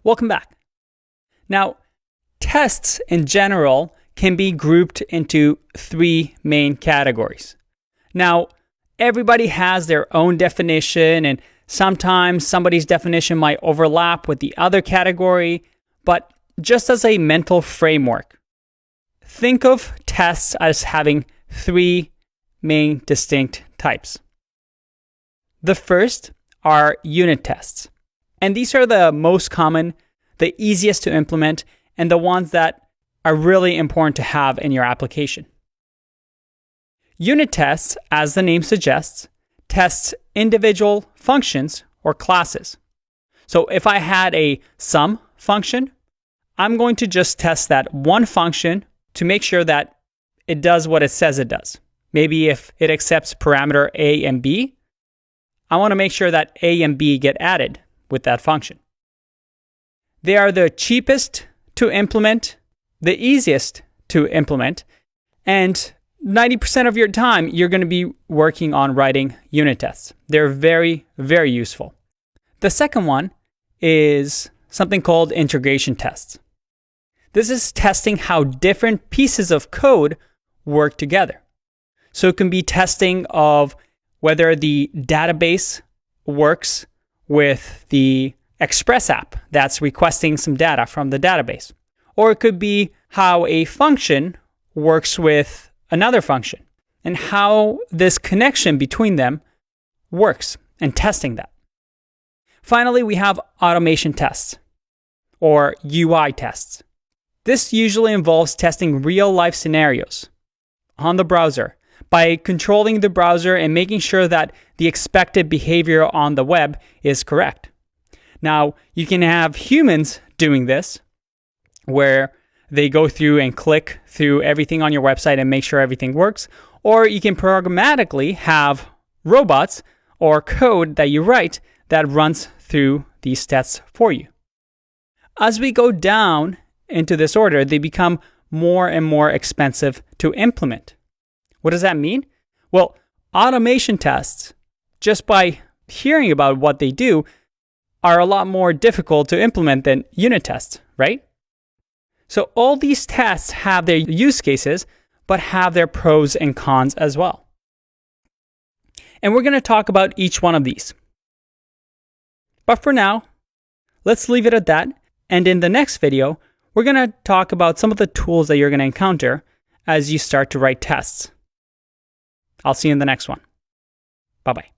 Welcome back. Now, tests in general can be grouped into three main categories. Now, everybody has their own definition, and sometimes somebody's definition might overlap with the other category, but just as a mental framework, think of tests as having three main distinct types. The first are unit tests. And these are the most common, the easiest to implement, and the ones that are really important to have in your application. Unit tests, as the name suggests, tests individual functions or classes. So if I had a sum function, I'm going to just test that one function to make sure that it does what it says it does. Maybe if it accepts parameter a and b, I want to make sure that a and b get added with that function. They are the cheapest to implement, the easiest to implement, and 90% of your time, you're going to be working on writing unit tests. They're very, very useful. The second one is something called integration tests. This is testing how different pieces of code work together. So it can be testing of whether the database works with the Express app that's requesting some data from the database. Or it could be how a function works with another function and how this connection between them works and testing that. Finally, we have automation tests or UI tests. This usually involves testing real-life scenarios on the browser by controlling the browser and making sure that the expected behavior on the web is correct. Now, you can have humans doing this, where they go through and click through everything on your website and make sure everything works, or you can programmatically have robots or code that you write that runs through these tests for you. As we go down into this order, they become more and more expensive to implement. What does that mean? Well, automation tests, just by hearing about what they do, are a lot more difficult to implement than unit tests, right? So all these tests have their use cases, but have their pros and cons as well. And we're going to talk about each one of these. But for now, let's leave it at that. And in the next video, we're going to talk about some of the tools that you're going to encounter as you start to write tests. I'll see you in the next one. Bye-bye.